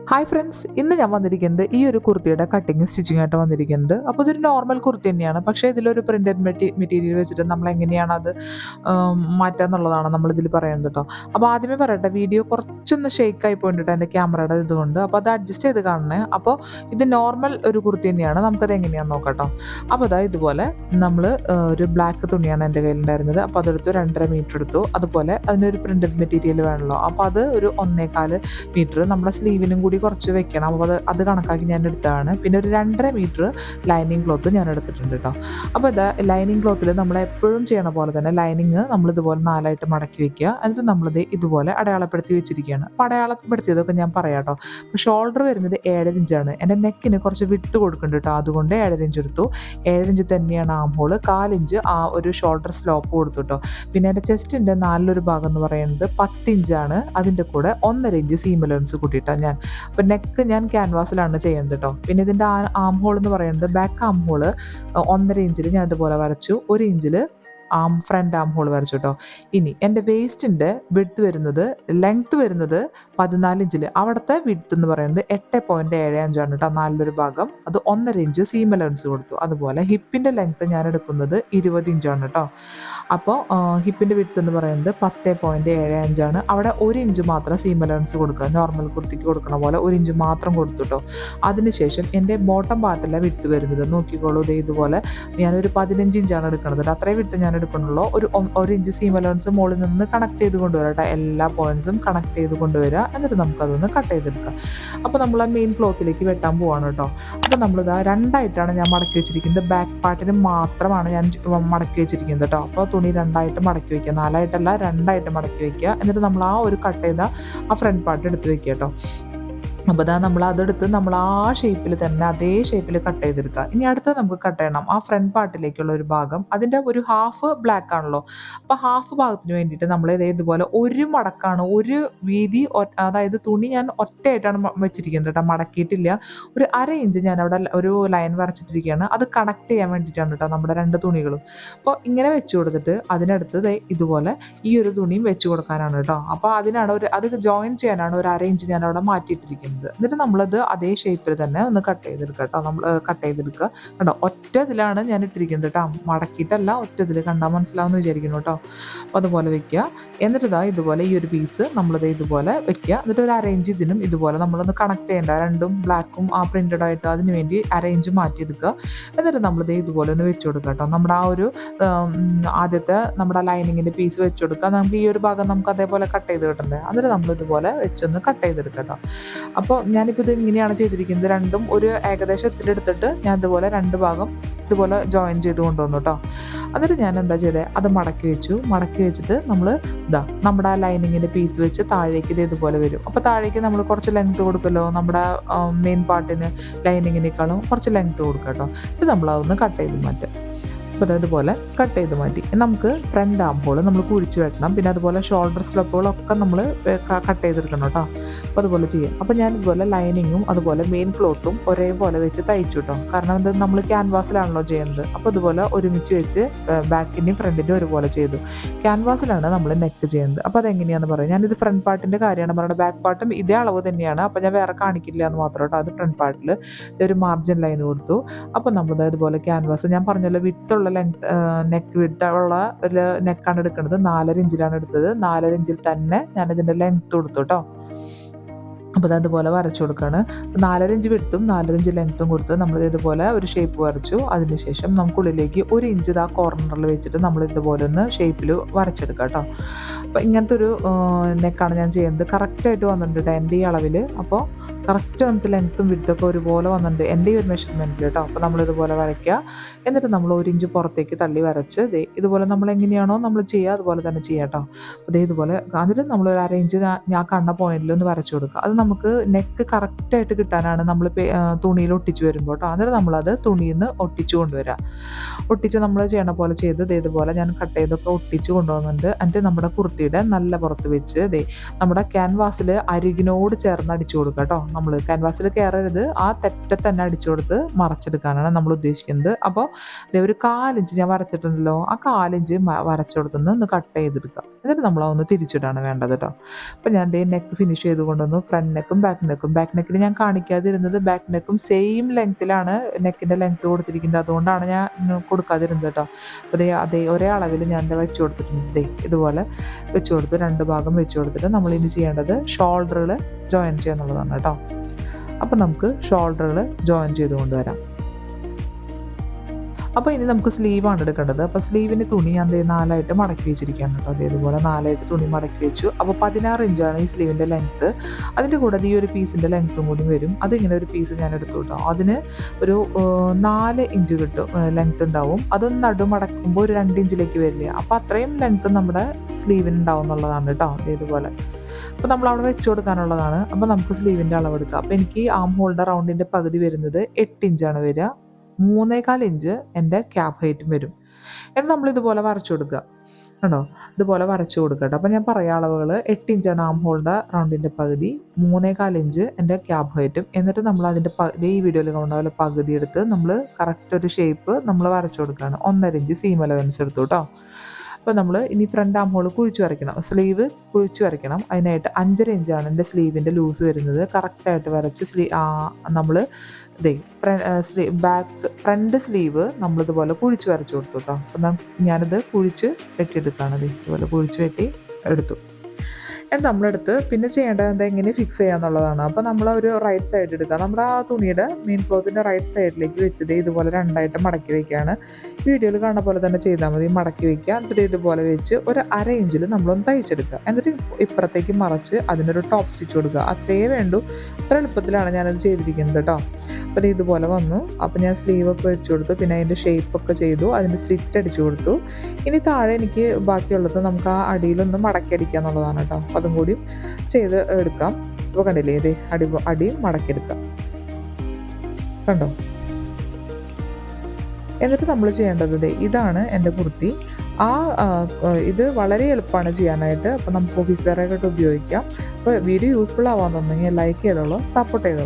Hi friends, ഇന്ന് ഞാൻ വന്നിരിക്കുന്നത് ഈ ഒരു കുർത്തിയുടെ കട്ടിങ് സ്റ്റിച്ചിങ് ആയിട്ട് വന്നിരിക്കുന്നത്. അപ്പോൾ ഇതൊരു നോർമൽ കുർത്തി തന്നെയാണ്, പക്ഷേ ഇതിലൊരു പ്രിന്റഡ് മെറ്റീരിയൽ വെച്ചിട്ട് നമ്മൾ എങ്ങനെയാണ് അത് മാറ്റുക എന്നുള്ളതാണ് നമ്മളിതിൽ പറയുന്നത് കേട്ടോ. അപ്പോൾ ആദ്യമേ പറയട്ടെ, വീഡിയോ കുറച്ചൊന്ന് ഷേക്ക് ആയി പോയിട്ടുണ്ട് എൻ്റെ ക്യാമറയുടെ ഇതുകൊണ്ട്, അപ്പോൾ അത് അഡ്ജസ്റ്റ് ചെയ്ത് കാണണേ. അപ്പോൾ ഇത് നോർമൽ ഒരു കുർത്തി തന്നെയാണ്, നമുക്കത് എങ്ങനെയാണെന്ന് നോക്കാം കേട്ടോ. അപ്പോൾ അതാ ഇതുപോലെ നമ്മൾ ഒരു ബ്ലാക്ക് തുണിയാണ് എൻ്റെ കയ്യിലുണ്ടായിരുന്നത്. അപ്പോൾ അതെടുത്ത് 2.5 മീറ്റർ എടുത്തു. അതുപോലെ അതിനൊരു പ്രിന്റഡ് മെറ്റീരിയൽ വേണമല്ലോ, അപ്പോൾ അത് ഒരു 1.25 മീറ്റർ നമ്മുടെ സ്ലീവിനും കൂടി കുറച്ച് വെക്കണം. അപ്പോൾ അത് കണക്കാക്കി ഞാൻ എടുത്തതാണ്. പിന്നെ ഒരു 2.5 മീറ്റർ ലൈനിങ് ക്ലോത്ത് ഞാൻ എടുത്തിട്ടുണ്ട് കേട്ടോ. അപ്പോൾ ഇത് ലൈനിങ് ക്ലോത്തിൽ നമ്മൾ എപ്പോഴും ചെയ്യണ പോലെ തന്നെ ലൈനിങ് നമ്മൾ ഇതുപോലെ 4ആയിട്ട് മടക്കി വെക്കുക. എന്നിട്ട് നമ്മളിത് ഇതുപോലെ അടയാളപ്പെടുത്തി വെച്ചിരിക്കുകയാണ്. അപ്പോൾ അടയാളപ്പെടുത്തിയതൊക്കെ ഞാൻ പറയാം കേട്ടോ. അപ്പോൾ ഷോൾഡർ വരുന്നത് 7 ഇഞ്ചാണ്. എൻ്റെ നെക്കിന് കുറച്ച് വിട്ട് കൊടുക്കുന്നുണ്ട് കേട്ടോ, അതുകൊണ്ട് 7 ഇഞ്ച് എടുത്തു. 7 ഇഞ്ച് തന്നെയാണ് ആം ഹോള്. 4 ഇഞ്ച് ആ ഒരു ഷോൾഡർ സ്ലോപ്പ് കൊടുത്തു കേട്ടോ. പിന്നെ എൻ്റെ ചെസ്റ്റിൻ്റെ 4 ഭാഗം എന്ന് പറയുന്നത് 10 ഇഞ്ചാണ്. അതിൻ്റെ കൂടെ 1.5 ഇഞ്ച് സീം അലവൻസ് കൂട്ടിയിട്ടാണ് ഞാൻ. അപ്പോൾ നെക്ക് ഞാൻ ക്യാൻവാസിലാണ് ചെയ്യുന്നത് കേട്ടോ. പിന്നെ ഇതിൻ്റെ ആം ഹോൾ എന്ന് പറയുന്നത് ബാക്ക് ആം ഹോള് 1.5 ഇഞ്ചിൽ ഞാൻ ഇതുപോലെ വരച്ചു. 1 ഇഞ്ചിൽ ഫ്രണ്ട് ആം ഹോൾ വരച്ചു കേട്ടോ. ഇനി എൻ്റെ വേസ്റ്റിൻ്റെ വിഡ്ത്ത് വരുന്നത്, ലെങ്ത്ത് വരുന്നത് 14 ഇഞ്ചിൽ. അവിടുത്തെ വിഡ്ത്ത് എന്ന് പറയുന്നത് 8.75 കേട്ടോ. 4 ഭാഗം അത് 1.5 ഇഞ്ച് സീം അലവൻസ് കൊടുത്തു. അതുപോലെ ഹിപ്പിൻ്റെ ലെങ്ത്ത് ഞാൻ എടുക്കുന്നത് 20 ഇഞ്ചാണ് കേട്ടോ. അപ്പോൾ ഹിപ്പിൻ്റെ വിഡ്ത്ത് എന്ന് പറയുന്നത് 10.75 അവിടെ 1 ഇഞ്ച് മാത്രം സീം അലവൻസ് കൊടുക്കുക. നോർമൽ കുർത്തിക്ക് കൊടുക്കണ പോലെ 1 ഇഞ്ച് മാത്രം കൊടുത്തു കേട്ടോ. അതിനുശേഷം എൻ്റെ ബോട്ടം പാർട്ടിലെ വിഡ്ത്ത് വരുന്നത് നോക്കിക്കോളൂ. ഇതുപോലെ ഞാനൊരു 15 ഇഞ്ചാണ് എടുക്കുന്നത്. അത്രയും വിട്ട് ഞാൻ എടുക്കണുള്ളൂ. ഒരു ഇഞ്ച് സീം അലവൻസ് മുകളിൽ നിന്ന് കണക്ട് ചെയ്ത് കൊണ്ടുവരാം കേട്ടോ. എല്ലാ പോയിന്റ്സും കണക്ട് ചെയ്ത് കൊണ്ടുവരിക. എന്നിട്ട് നമുക്കതൊന്ന് കട്ട് ചെയ്തെടുക്കാം. അപ്പോൾ നമ്മൾ ആ മെയിൻ ക്ലോത്തിലേക്ക് വെട്ടാൻ പോവാണ് കേട്ടോ. അപ്പോൾ നമ്മളിതാ 2ആയിട്ടാണ് ഞാൻ മടക്കി വെച്ചിരിക്കുന്നത്. ബാക്ക് പാർട്ടിന് മാത്രമാണ് ഞാൻ മടക്കി വെച്ചിരിക്കുന്നത് കേട്ടോ. അപ്പോൾ തുണി 2ആയിട്ട് മടക്കി വയ്ക്കുക. 4ആയിട്ടല്ല, 2ആയിട്ട് മടക്കി വയ്ക്കുക. എന്നിട്ട് നമ്മൾ ആ ഒരു കട്ട് ചെയ്ത ആ ഫ്രണ്ട് പാർട്ട് എടുത്ത് വെക്കുക കേട്ടോ. അപ്പോൾ അതാ നമ്മൾ അതെടുത്ത് നമ്മൾ ആ ഷേപ്പിൽ തന്നെ അതേ ഷേപ്പിൽ കട്ട് ചെയ്തെടുക്കുക. ഇനി അടുത്തത് നമുക്ക് കട്ട് ചെയ്യണം ആ ഫ്രണ്ട് പാർട്ടിലേക്കുള്ള ഒരു ഭാഗം. അതിൻ്റെ ഒരു ഹാഫ് ബ്ലാക്ക് ആണല്ലോ, അപ്പോൾ ഹാഫ് ഭാഗത്തിന് വേണ്ടിയിട്ട് നമ്മൾ ഇതുപോലെ ഒരു മടക്കാണ്, ഒരു വീതി, അതായത് തുണി ഞാൻ ഒറ്റയായിട്ടാണ് വെച്ചിരിക്കുന്നത് കേട്ടോ, മടക്കിയിട്ടില്ല. ഒരു 1/2 ഇഞ്ച് ഞാൻ അവിടെ ഒരു ലൈൻ വരച്ചിട്ടിരിക്കുകയാണ്. അത് കണക്ട് ചെയ്യാൻ വേണ്ടിയിട്ടാണ് കേട്ടോ നമ്മുടെ 2 തുണികളും. അപ്പോൾ ഇങ്ങനെ വെച്ച് കൊടുത്തിട്ട് അതിനടുത്ത് ഇതുപോലെ ഈ ഒരു തുണിയും വെച്ച് കൊടുക്കാനാണ് കേട്ടോ. അപ്പോൾ അത് ജോയിൻ ചെയ്യാനാണ് ഒരു 1/2 ഇഞ്ച് ഞാൻ അവിടെ മാറ്റിയിട്ടിരിക്കുന്നത്. എന്നിട്ട് നമ്മളത് അതേ ഷേപ്പിൽ തന്നെ ഒന്ന് കട്ട് ചെയ്തെടുക്കുക കേട്ടോ. നമ്മൾ കട്ട് ചെയ്തെടുക്കുക കേട്ടോ. ഒറ്റ ഇതിലാണ് ഞാൻ ഇട്ടിരിക്കുന്നത് കേട്ടോ, മടക്കിയിട്ടല്ല, ഒറ്റ ഇതിൽ കണ്ടാൽ മനസ്സിലാവുമെന്ന് വിചാരിക്കുന്നു കേട്ടോ. അപ്പോൾ അതുപോലെ വെക്കുക. എന്നിട്ട് ഇതുപോലെ ഈ ഒരു പീസ് നമ്മളിത് ഇതുപോലെ വെക്കുക. എന്നിട്ട് ഒരു 1/2 ഇഞ്ച് ഇതിനും ഇതുപോലെ നമ്മളൊന്ന് കണക്ട് ചെയ്യേണ്ട, രണ്ടും ബ്ലാക്കും ആ പ്രിന്റഡ് ആയിട്ട് അതിന് വേണ്ടി 1/2 ഇഞ്ച് മാറ്റിയെടുക്കുക. എന്നിട്ട് നമ്മളിത് ഇതുപോലെ ഒന്ന് വെച്ച് കൊടുക്കുക കേട്ടോ. നമ്മുടെ ആ ഒരു ആദ്യത്തെ നമ്മുടെ ലൈനിങ്ങിൻ്റെ പീസ് വെച്ച് കൊടുക്കുക. നമുക്ക് ഈ ഒരു ഭാഗം നമുക്ക് അതേപോലെ കട്ട് ചെയ്ത് കിട്ടണ്ടേ. എന്നിട്ട് നമ്മളിതുപോലെ വെച്ചൊന്ന് കട്ട് ചെയ്തെടുക്കുക കേട്ടോ. അപ്പോൾ ഞാനിപ്പോൾ ഇത് ഇങ്ങനെയാണ് ചെയ്തിരിക്കുന്നത്. രണ്ടും ഒരു ഏകദേശം എടുത്തിട്ട് ഞാൻ ഇതുപോലെ 2 ഭാഗം ഇതുപോലെ ജോയിൻ ചെയ്ത് കൊണ്ടുവന്നു കേട്ടോ. എന്നിട്ട് ഞാൻ എന്താ ചെയ്തത്, അത് മടക്കി വെച്ചിട്ട് നമ്മൾ നമ്മുടെ ആ ലൈനിങ്ങിൻ്റെ പീസ് വെച്ച് താഴേക്ക് ഇത് ഇതുപോലെ വരും. അപ്പോൾ താഴേക്ക് നമ്മൾ കുറച്ച് ലെങ്ത്ത് കൊടുക്കുമല്ലോ, നമ്മുടെ മെയിൻ പാർട്ടിന് ലൈനിങ്ങിനേക്കാളും കുറച്ച് ലെങ്ത്ത് കൊടുക്കുക കേട്ടോ. ഇത് നമ്മളതൊന്ന് കട്ട് ചെയ്ത് മാറ്റാം. അപ്പോൾ അതുപോലെ കട്ട് ചെയ്ത് മാറ്റി നമുക്ക് ഫ്രണ്ട് ആം ഹോൾ നമ്മൾ കുഴിച്ച് വെട്ടണം. പിന്നെ അതുപോലെ ഷോൾഡർ സ്ലപ്പുകളൊക്കെ നമ്മൾ കട്ട് ചെയ്തെടുക്കണം കേട്ടോ. അപ്പോൾ അതുപോലെ ചെയ്യാം. അപ്പോൾ ഞാൻ ഇതുപോലെ ലൈനിങ്ങും അതുപോലെ മെയിൻ ക്ലോത്തും ഒരേപോലെ വെച്ച് തയ്ച്ചു കേട്ടോ. കാരണം ഇത് നമ്മൾ ക്യാൻവാസിലാണല്ലോ ചെയ്യുന്നത്. അപ്പോൾ ഇതുപോലെ ഒരുമിച്ച് വെച്ച് ബാക്കിൻ്റെയും ഫ്രണ്ടിൻ്റെയും ഒരുപോലെ ചെയ്തു. ക്യാൻവാസിലാണ് നമ്മൾ നെക്ക് ചെയ്യുന്നത്. അപ്പോൾ അതെങ്ങനെയാണെന്ന് പറയാം. ഞാനിത് ഫ്രണ്ട് പാർട്ടിൻ്റെ കാര്യമാണ് പറയുന്നത്. ബാക്ക് പാർട്ടും ഇതേ അളവ് തന്നെയാണ്. അപ്പോൾ ഞാൻ വേറെ കാണിക്കില്ല എന്ന് മാത്രം കേട്ടോ. അത് ഫ്രണ്ട് പാർട്ടിൽ ഒരു മാർജിൻ ലൈൻ കൊടുത്തു. അപ്പോൾ നമ്മൾ ഇതുപോലെ ക്യാൻവാസ് ഞാൻ പറഞ്ഞല്ലോ വിട്ടുള്ള നെക്ക് വിട്ടുള്ള ഒരു നെക്കാണ് എടുക്കുന്നത്. 4.5 ഇഞ്ചിലാണ് എടുത്തത്. 4.5 ഇഞ്ചിൽ തന്നെ ഞാനിതിൻ്റെ ലെങ്ത്ത് കൊടുത്തു കേട്ടോ. അപ്പോൾ അതുപോലെ വരച്ചു കൊടുക്കുകയാണ്. 4.5 ഇഞ്ച് വിട്ടും 4.5 ഇഞ്ച് ലെങ്ത്തും കൊടുത്ത് നമ്മൾ ഇതുപോലെ ഒരു ഷേപ്പ് വരച്ചു. അതിനുശേഷം നമുക്കുള്ളിലേക്ക് 1 ഇഞ്ച് ആ കോർണറിൽ വെച്ചിട്ട് നമ്മൾ ഇതുപോലെ ഒന്ന് ഷേപ്പിൽ വരച്ചെടുക്കാം കേട്ടോ. അപ്പോൾ ഇങ്ങനത്തെ ഒരു നെക്കാണ് ഞാൻ ചെയ്യുന്നത്. കറക്റ്റായിട്ട് വന്നിട്ടുണ്ട് എൻ്റെ ഈ അളവിൽ. അപ്പോൾ കറക്റ്റ് നമുക്ക് ലെങ്ത്തും വിഡ്ത്തൊക്കെ ഒരുപോലെ വന്നിട്ടുണ്ട് എൻ്റെ ഈ ഒരു മെഷർമെൻറ്റിൽ കേട്ടോ. അപ്പോൾ നമ്മളിതുപോലെ വരയ്ക്കുക. എന്നിട്ട് നമ്മൾ 1 ഇഞ്ച് പുറത്തേക്ക് തള്ളി വരച്ച് ഇതുപോലെ നമ്മൾ എങ്ങനെയാണോ നമ്മൾ ചെയ്യുക അതുപോലെ തന്നെ ചെയ്യാം കേട്ടോ. അപ്പോൾ ഇതുപോലെ അതിൽ നമ്മൾ ഒരു 1/2 ഇഞ്ച് ഞാൻ കണ്ട പോയിന്റിൽ ഒന്ന് വരച്ചു കൊടുക്കുക. അത് നമുക്ക് നെക്ക് കറക്റ്റായിട്ട് കിട്ടാനാണ് നമ്മൾ തുണിയിൽ ഒട്ടിച്ച് വരുമ്പോൾ കേട്ടോ. എന്നിട്ട് നമ്മളത് തുണിയിൽ നിന്ന് ഒട്ടിച്ച് കൊണ്ടുവരാം. ഒട്ടിച്ച് നമ്മൾ ചെയ്യണ പോലെ ചെയ്ത് ഇതുപോലെ ഞാൻ കട്ട് ചെയ്തൊക്കെ ഒട്ടിച്ച് കൊണ്ടുവന്നിട്ടുണ്ട്. എന്നിട്ട് നമ്മുടെ കുർത്തിയുടെ നല്ല പുറത്ത് വെച്ച് നമ്മുടെ ക്യാൻവാസിൽ അരികിനോട് ചേർന്ന് അടിച്ചു കൊടുക്കുക കേട്ടോ. നമ്മൾ ക്യാൻവാസിൽ കയറരുത്, ആ തെറ്റ തന്നെ അടിച്ചു കൊടുത്ത് മറച്ചെടുക്കാനാണ് നമ്മൾ ഉദ്ദേശിക്കുന്നത്. അപ്പോൾ ഒരു 1/4 ഇഞ്ച് ഞാൻ വരച്ചിട്ടുണ്ടല്ലോ, ആ 1/4 ഇഞ്ച് വരച്ചു കൊടുത്തുനിന്ന് ഒന്ന് കട്ട് ചെയ്തെടുക്കുക. എന്നിട്ട് നമ്മളതൊന്ന് തിരിച്ചിടാണ് വേണ്ടത് കേട്ടോ. അപ്പോൾ ഞാൻ ദേ നെക്ക് ഫിനിഷ് ചെയ്ത് കൊണ്ടുവന്നു. ഫ്രണ്ട് നെക്കും ബാക്ക് നെക്കിൽ ഞാൻ കാണിക്കാതിരുന്നത് ബാക്ക് നെക്കും സെയിം ലെങ്ത്തിലാണ് നെക്കിൻ്റെ ലെങ്ത്ത് കൊടുത്തിരിക്കുന്നത്. അതുകൊണ്ടാണ് ഞാൻ കൊടുക്കാതിരുന്നത് കേട്ടോ. അപ്പോൾ അതേ ഒരേ അളവിൽ ഞാൻ ദേ വെച്ച് കൊടുത്തിട്ടുണ്ട്. ദേ ഇതുപോലെ വെച്ച് കൊടുത്തു, 2 ഭാഗം വെച്ച് കൊടുത്തിട്ട് നമ്മളിനി ചെയ്യേണ്ടത് ഷോൾഡറിൽ ജോയിൻ ചെയ്യുക എന്നുള്ളതാണ് കേട്ടോ. അപ്പോൾ നമുക്ക് ഷോൾഡറിൽ ജോയിൻ ചെയ്ത് കൊണ്ടുവരാം. അപ്പോൾ ഇനി നമുക്ക് സ്ലീവാണ് എടുക്കേണ്ടത്. അപ്പോൾ സ്ലീവിന് തുണി ഞാൻ 4ആയിട്ട് മടക്കി വെച്ചിരിക്കുകയാണ് കേട്ടോ. അതേപോലെ 4ആയിട്ട് തുണി മടക്കി വെച്ചു. അപ്പോൾ 16 ഇഞ്ചാണ് ഈ സ്ലീവിൻ്റെ ലെങ്ത്ത്. അതിൻ്റെ കൂടെ ഈ ഒരു പീസിൻ്റെ ലെങ്ത്തും കൂടി വരും. അതിങ്ങനെ ഒരു പീസ് ഞാൻ എടുത്തു കേട്ടോ. അതിന് ഒരു 4 ഇഞ്ച് കിട്ടും ലെങ്ത്ത് ഉണ്ടാവും. അതൊന്ന് നടുമടക്കുമ്പോൾ ഒരു 2 ഇഞ്ചിലേക്ക് വരില്ല. അപ്പോൾ അത്രയും ലെങ്ത്ത് നമ്മുടെ സ്ലീവിന് ഉണ്ടാവും എന്നുള്ളതാണ് കേട്ടോ. ഇതുപോലെ അപ്പോൾ നമ്മൾ അവിടെ വെച്ച് കൊടുക്കാനുള്ളതാണ്. അപ്പോൾ നമുക്ക് സ്ലീവിൻ്റെ അളവെടുക്കാം. അപ്പോൾ എനിക്ക് ആം ഹോളിൻ്റെ റൗണ്ടിൻ്റെ പകുതി വരുന്നത് 8 ഇഞ്ചാണ് വരിക. 3.25 ഇഞ്ച് എൻ്റെ ക്യാപ്പ് ഹൈറ്റും വരും. എന്നിട്ട് നമ്മളിതുപോലെ വരച്ചു കൊടുക്കുക കേട്ടോ. ഇതുപോലെ വരച്ചു കൊടുക്കുക കേട്ടോ. അപ്പോൾ ഞാൻ പറയാം അളവുകൾ. 8 ഇഞ്ചാണ് ആം ഹോളിൻ്റെ റൗണ്ടിൻ്റെ പകുതി, 3.25 ഇഞ്ച് എൻ്റെ ക്യാപ്പ് ഹൈറ്റും. എന്നിട്ട് നമ്മൾ അതിൻ്റെ ഈ വീഡിയോയിൽ കാണുന്ന പോലെ പകുതി എടുത്ത് നമ്മൾ കറക്റ്റ് ഒരു ഷേപ്പ് നമ്മൾ വരച്ചു കൊടുക്കുകയാണ്. 1.5 ഇഞ്ച് സീം അലവൻസ് എടുത്തു കേട്ടോ. അപ്പോൾ നമ്മൾ ഇനി ഫ്രണ്ട് ആം ഹോൾ കുഴിച്ച് വരയ്ക്കണം. സ്ലീവ് കുഴിച്ച് വരയ്ക്കണം. അതിനായിട്ട് 5.5 ഇഞ്ചാണ് എൻ്റെ സ്ലീവിൻ്റെ ലൂസ് വരുന്നത്. കറക്റ്റായിട്ട് വരച്ച് നമ്മൾ ഫ്രണ്ട് സ്ലീവ് നമ്മളിതുപോലെ കുഴിച്ച് വരച്ചു കൊടുത്തു കേട്ടോ. അപ്പം ഞാനിത് കുഴിച്ച് വെട്ടിയെടുക്കുകയാണ്. ഇതുപോലെ കുഴിച്ച് വെട്ടി എടുത്തു. നമ്മളെടുത്ത് പിന്നെ ചെയ്യേണ്ടത് എങ്ങനെ ഫിക്സ് ചെയ്യാന്നുള്ളതാണ്. അപ്പോൾ നമ്മൾ ഒരു റൈറ്റ് സൈഡ് എടുക്കുക. നമ്മുടെ ആ തുണിയുടെ മെയിൻ ക്ലോത്തിൻ്റെ റൈറ്റ് സൈഡിലേക്ക് വെച്ചത് ഇതുപോലെ 2ആയിട്ട് മടക്കി വയ്ക്കുകയാണ്. ഈ വീഡിയോയിൽ കാണുന്ന പോലെ തന്നെ ചെയ്താൽ മതി. മടക്കി വയ്ക്കുക. എന്നിട്ട് ഇതുപോലെ വെച്ച് ഒരു 1/2 ഇഞ്ചിൽ നമ്മളൊന്ന് തയ്ച്ചെടുക്കുക. എന്നിട്ട് ഇപ്പുറത്തേക്ക് മറച്ച് അതിനൊരു ടോപ്പ് സ്റ്റിച്ച് കൊടുക്കുക. അത്രേ വേണ്ടൂ. അത്ര എളുപ്പത്തിലാണ് ഞാനത് ചെയ്തിരിക്കുന്നത് കേട്ടോ. അപ്പോൾ ഇതുപോലെ വന്നു. അപ്പോൾ ഞാൻ സ്ലീവൊക്കെ വെച്ച് കൊടുത്തു. പിന്നെ അതിൻ്റെ ഷേപ്പൊക്കെ ചെയ്തു. അതിൻ്റെ സ്ലിറ്റ് അടിച്ചു കൊടുത്തു. ഇനി താഴെ എനിക്ക് ബാക്കിയുള്ളത് നമുക്ക് ആ അടിയിലൊന്ന് മടക്കി അടിക്കുക എന്നുള്ളതാണ് കേട്ടോ. അപ്പോൾ അതും കൂടി ചെയ്ത് എടുക്കാം. ഇപ്പോൾ കണ്ടില്ലേ, ഇത് അടിയും മടക്കിയെടുക്കാം കണ്ടോ. എന്നിട്ട് നമ്മൾ ചെയ്യേണ്ടത് ഇതാണ് എൻ്റെ കുർത്തി. ഇത് വളരെ എളുപ്പമാണ് ചെയ്യാനായിട്ട്. അപ്പോൾ നമുക്ക് ഓഫീസ് വെയറായിട്ട് ഉപയോഗിക്കാം. അപ്പോൾ വീഡിയോ യൂസ്ഫുൾ ആവാൻ തോന്നുന്നെങ്കിൽ ലൈക്ക് ചെയ്തോളൂ, സപ്പോർട്ട് ചെയ്തോളൂ.